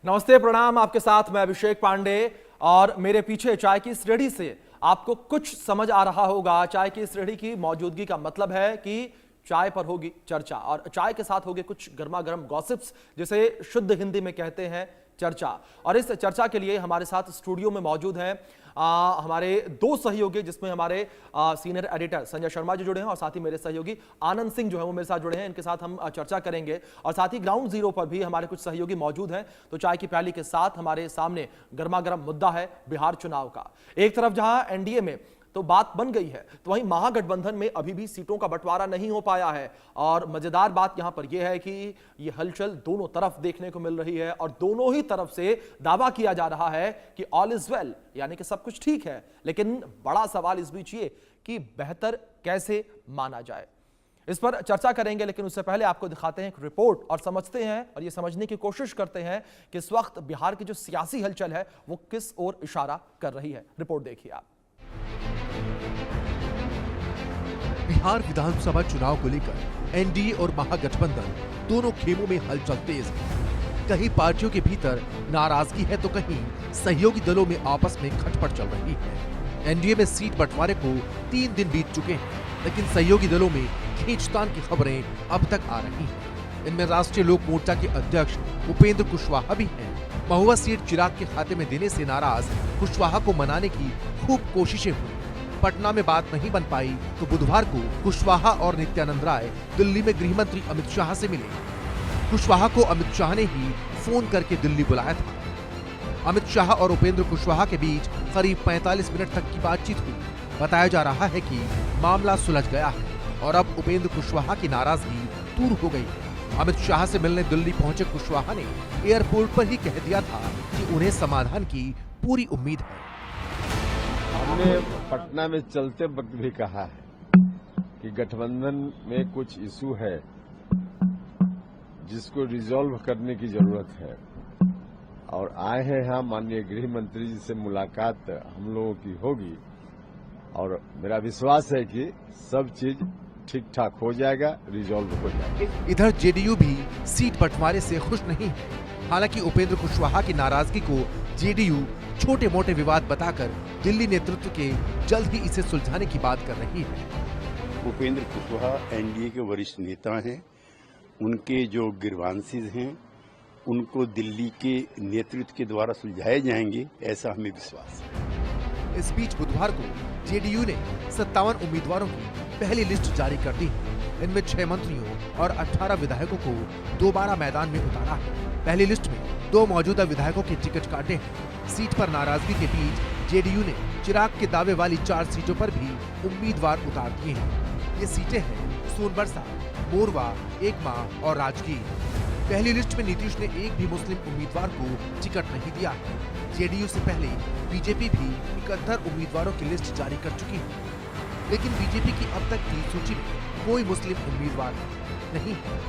नमस्ते, प्रणाम। आपके साथ मैं अभिषेक पांडे और मेरे पीछे चाय की इस रेहड़ी से आपको कुछ समझ आ रहा होगा। चाय की इस रेहड़ी की मौजूदगी का मतलब है कि चाय पर होगी चर्चा और चाय के साथ होगी कुछ गर्मा गर्म गॉसिप्स, जिसे शुद्ध हिंदी में कहते हैं चर्चा। और इस चर्चा के लिए हमारे साथ स्टूडियो में मौजूद हैं हमारे दो सहयोगी, जिसमें हमारे सीनियर एडिटर संजय शर्मा जी जुड़े हैं और साथ ही मेरे सहयोगी आनंद सिंह जो है वो मेरे साथ जुड़े हैं। इनके साथ हम चर्चा करेंगे और साथ ही ग्राउंड जीरो पर भी हमारे कुछ सहयोगी मौजूद हैं। तो चाय की प्याली के साथ हमारे सामने गर्मा गर्म मुद्दा है बिहार चुनाव का। एक तरफ जहां एनडीए में तो बात बन गई है, तो वहीं महागठबंधन में अभी भी सीटों का बंटवारा नहीं हो पाया है। और मजेदार बात यहां पर यह है कि यह हलचल दोनों तरफ देखने को मिल रही है और दोनों ही तरफ से दावा किया जा रहा है कि ऑल इज वेल, यानी कि सब कुछ ठीक है। लेकिन बड़ा सवाल इस बीच ये कि बेहतर कैसे माना जाए, इस पर चर्चा करेंगे। लेकिन उससे पहले आपको दिखाते हैं एक रिपोर्ट और समझते हैं और ये समझने की कोशिश करते हैं कि इस वक्त बिहार की जो सियासी हलचल है वो किस ओर इशारा कर रही है। रिपोर्ट देखिए आप। बिहार विधानसभा चुनाव को लेकर एनडीए और महागठबंधन दोनों खेमों में हलचल तेज है। कहीं पार्टियों के भीतर नाराजगी है तो कहीं सहयोगी दलों में आपस में खटपट चल रही है। एनडीए में सीट बंटवारे को 3 दिन बीत चुके हैं, लेकिन सहयोगी दलों में खींचतान की खबरें अब तक आ रही हैं। इनमें राष्ट्रीय लोक मोर्चा के अध्यक्ष उपेंद्र कुशवाहा भी हैं। महुआ सीट चिराग के खाते में देने से नाराज कुशवाहा को मनाने की खूब कोशिशें हुई। पटना में बात नहीं बन पाई तो बुधवार को कुशवाहा और नित्यानंद राय दिल्ली में गृह मंत्री अमित शाह से मिले। कुशवाहा को अमित शाह ने ही फोन करके दिल्ली बुलाया था। अमित शाह और उपेंद्र कुशवाहा के बीच करीब 45 मिनट तक की बातचीत हुई। बताया जा रहा है कि मामला सुलझ गया है और अब उपेंद्र कुशवाहा की नाराजगी दूर हो गई है। अमित शाह से मिलने दिल्ली पहुंचे कुशवाहा ने एयरपोर्ट पर ही कह दिया था कि उन्हें समाधान की पूरी उम्मीद है। हमने पटना में चलते वक्त भी कहा है कि गठबंधन में कुछ इशू है जिसको रिजॉल्व करने की जरूरत है और आए हैं यहाँ माननीय गृह मंत्री जी से मुलाकात हम लोगों की होगी और मेरा विश्वास है कि सब चीज ठीक ठाक हो जाएगा, रिजॉल्व हो जाएगा। इधर जेडीयू भी सीट बंटवारे से खुश नहीं है। हालांकि उपेंद्र कुशवाहा की नाराजगी को जेडीयू छोटे मोटे विवाद बताकर दिल्ली नेतृत्व के जल्द ही इसे सुलझाने की बात कर रही है। उपेंद्र कुशवाहा एनडीए के वरिष्ठ नेता हैं। उनके जो गिरवांशीज हैं उनको दिल्ली के नेतृत्व के द्वारा सुलझाए जाएंगे, ऐसा हमें विश्वास है। इस बीच बुधवार को जेडीयू ने 57 उम्मीदवारों की पहली लिस्ट जारी कर दी है। इनमें 6 मंत्रियों और 18 विधायकों को दोबारा मैदान में उतारा है। पहली लिस्ट में 2 मौजूदा विधायकों के टिकट काटे हैं। सीट पर नाराजगी के बीच जेडीयू ने चिराग के दावे वाली 4 सीटों पर भी उम्मीदवार उतार दिए हैं। ये सीटें हैं सोनबरसा, मोरवा, एकमा और राजगीर। पहली लिस्ट में नीतीश ने एक भी मुस्लिम उम्मीदवार को टिकट नहीं दिया है। जेडीयू से पहले बीजेपी भी 71 उम्मीदवारों की लिस्ट जारी कर चुकी है, लेकिन बीजेपी की अब तक की सूची में कोई मुस्लिम उम्मीदवार नहीं है।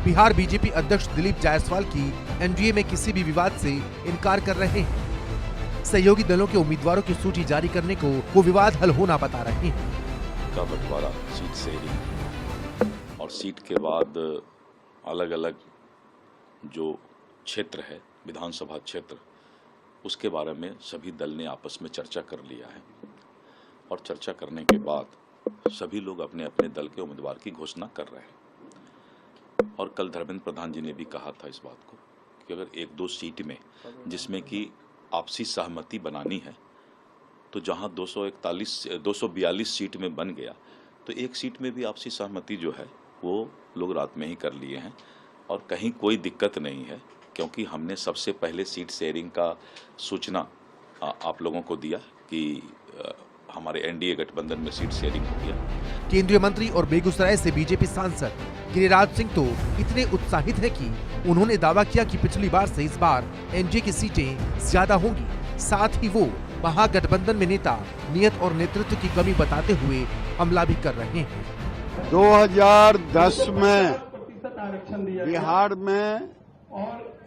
बिहार बीजेपी अध्यक्ष दिलीप जायसवाल की एनडीए में किसी भी विवाद से इनकार कर रहे हैं। सहयोगी दलों के उम्मीदवारों की सूची जारी करने को वो विवाद हल होना बता रहे हैं। का बंटवारा सीट शेयरिंग और सीट के बाद अलग अलग जो क्षेत्र है, विधानसभा क्षेत्र, उसके बारे में सभी दल ने आपस में चर्चा कर लिया है और चर्चा करने के बाद सभी लोग अपने अपने दल के उम्मीदवार की घोषणा कर रहे हैं। और कल धर्मेंद्र प्रधान जी ने भी कहा था इस बात को कि अगर 1-2 सीट में जिसमें कि आपसी सहमति बनानी है तो जहां 242 सीट में बन गया तो एक सीट में भी आपसी सहमति जो है वो लोग रात में ही कर लिए हैं और कहीं कोई दिक्कत नहीं है, क्योंकि हमने सबसे पहले सीट शेयरिंग का सूचना आप लोगों को दिया कि हमारे एनडीए गठबंधन में सीट शेयरिंग हो गया। केंद्रीय मंत्री और बेगूसराय से बीजेपी सांसद गिरिराज सिंह तो इतने उत्साहित हैं कि उन्होंने दावा किया कि पिछली बार से इस बार एनडीए की सीटें ज्यादा होंगी। साथ ही वो महागठबंधन में नेता, नियत और नेतृत्व की कमी बताते हुए हमला भी कर रहे हैं। 2010 में बिहार में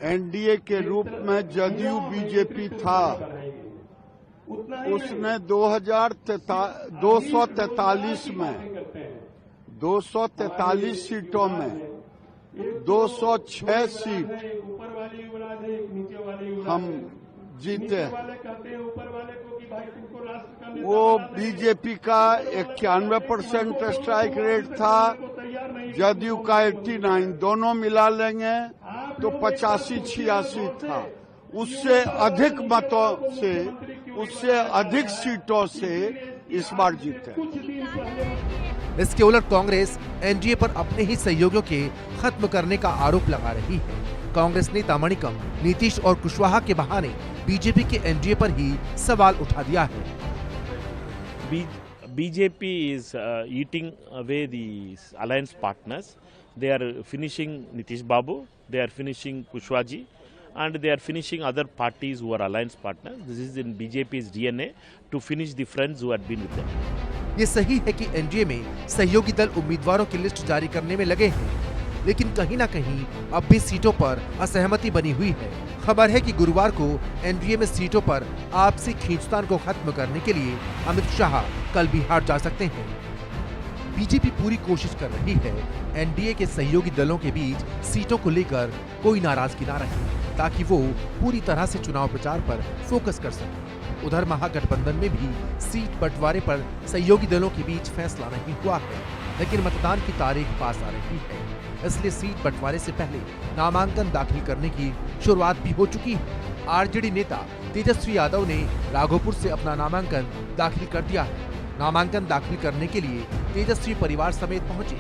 एनडीए के रूप में जदयू बीजेपी था, उसने 243 सीटों में 206 सीट हम जीते हैं। वो बीजेपी का 91% स्ट्राइक रेट था, जदयू का 89, दोनों मिला लेंगे तो 85-86 था। उससे अधिक मतों से, उससे अधिक सीटों से इस बार जीते। इसके उलट कांग्रेस एनडीए पर अपने ही सहयोगियों के खत्म करने का आरोप लगा रही है। कांग्रेस नेता मणिकम, नीतीश और कुशवाहा के बहाने बीजेपी के एनडीए पर ही सवाल उठा दिया है। BJP is eating away the alliance partners. They are finishing Nitish Babu, they are finishing Kushwaji, and they are finishing other parties who are alliance partners. This is in BJP's DNA to finish the friends who had been with them. ये सही है कि NDA में सहयोगी दल उम्मीदवारों की list जारी करने में लगे हैं, लेकिन कहीं ना कहीं अब भी सीटों पर असहमति बनी हुई है। खबर है कि गुरुवार को एनडीए में सीटों पर आपसी खींचतान को खत्म करने के लिए अमित शाह कल बिहार जा सकते हैं। बीजेपी पूरी कोशिश कर रही है एनडीए के सहयोगी दलों के बीच सीटों को लेकर कोई नाराजगी ना रहे, ताकि वो पूरी तरह से चुनाव प्रचार पर फोकस कर सके। उधर महागठबंधन में भी सीट बंटवारे पर सहयोगी दलों के बीच फैसला नहीं हुआ है, लेकिन मतदान की तारीख पास आ रही है, इसलिए सीट बंटवारे से पहले नामांकन दाखिल करने की शुरुआत भी हो चुकी है। आरजेडी नेता तेजस्वी यादव ने राघोपुर से अपना नामांकन दाखिल कर दिया है। नामांकन दाखिल करने के लिए तेजस्वी परिवार समेत पहुंचे।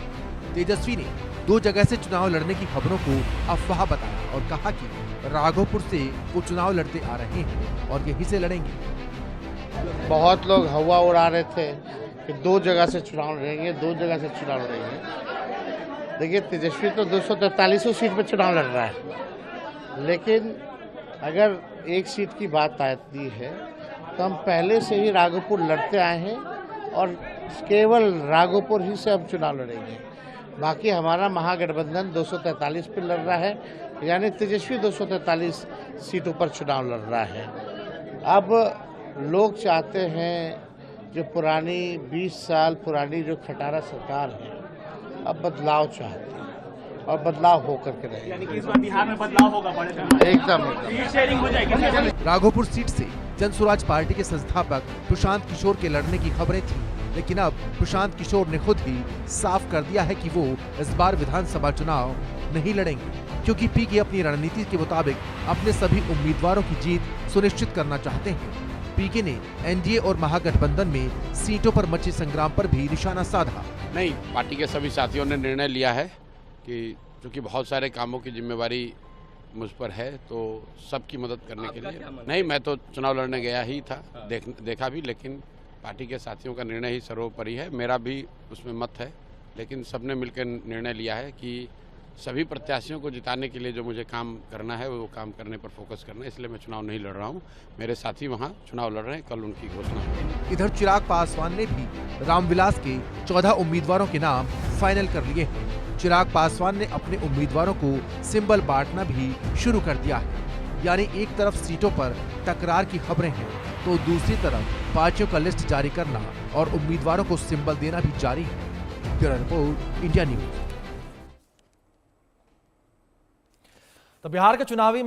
तेजस्वी ने 2 जगह से चुनाव लड़ने की खबरों को अफवाह बताया और कहा कि राघोपुर से वो चुनाव लड़ते आ रहे हैं और यहीं से लड़ेंगे। बहुत लोग हवा उड़ा रहे थे कि 2 जगह से चुनाव लड़ेंगे, 2 जगह से चुनाव लड़ेंगे। देखिए, तेजस्वी तो 243 सीट पर चुनाव लड़ रहा है, लेकिन अगर एक सीट की बात आती है तो हम पहले से ही राघोपुर लड़ते आए हैं और केवल राघोपुर ही से हम चुनाव लड़ेंगे। बाकी हमारा महागठबंधन 243 पर लड़ रहा है, यानी तेजस्वी 243 सीटों पर चुनाव लड़ रहा है। अब लोग चाहते हैं जो पुरानी 20 साल पुरानी जो खटारा सरकार है, अब बदलाव चाहते हैं और बदलाव होकर के रहेगा। यानी कि इस बार बिहार में बदलाव होगा, एकदम शेयरिंग हो जाएगी। राघोपुर सीट से जनसुराज पार्टी के संस्थापक प्रशांत किशोर के लड़ने की खबरें थी, लेकिन अब प्रशांत किशोर ने खुद ही साफ कर दिया है कि वो इस बार विधानसभा चुनाव नहीं लड़ेंगे, क्योंकि पीके अपनी रणनीति के मुताबिक अपने सभी उम्मीदवारों की जीत सुनिश्चित करना चाहते हैं। पीके ने एनडीए और महागठबंधन में सीटों पर मचे संग्राम पर भी निशाना साधा। नहीं, पार्टी के सभी साथियों ने निर्णय लिया है कि चूंकि बहुत सारे कामों की जिम्मेवारी मुझ पर है, तो सबकी मदद करने के लिए नहीं, मैं तो चुनाव लड़ने गया ही था, देखा भी, लेकिन पार्टी के साथियों का निर्णय ही सर्वोपरि है। मेरा भी उसमें मत है, लेकिन सबने मिलकर निर्णय लिया है कि सभी प्रत्याशियों को जिताने के लिए जो मुझे काम करना है वो काम करने पर फोकस करना है, इसलिए मैं चुनाव नहीं लड़ रहा हूँ। मेरे साथी वहाँ चुनाव लड़ रहे हैं, कल उनकी घोषणा होगी। इधर चिराग पासवान ने भी रामविलास के 14 उम्मीदवारों के नाम फाइनल कर लिए हैं। चिराग पासवान ने अपने उम्मीदवारों को सिंबल बांटना भी शुरू कर दिया है, यानी एक तरफ सीटों पर टकरार की खबरें हैं, तो दूसरी तरफ पार्टियों का लिस्ट जारी करना और उम्मीदवारों को सिंबल देना भी जारी है। Bureau report, India news. तो बिहार के चुनावी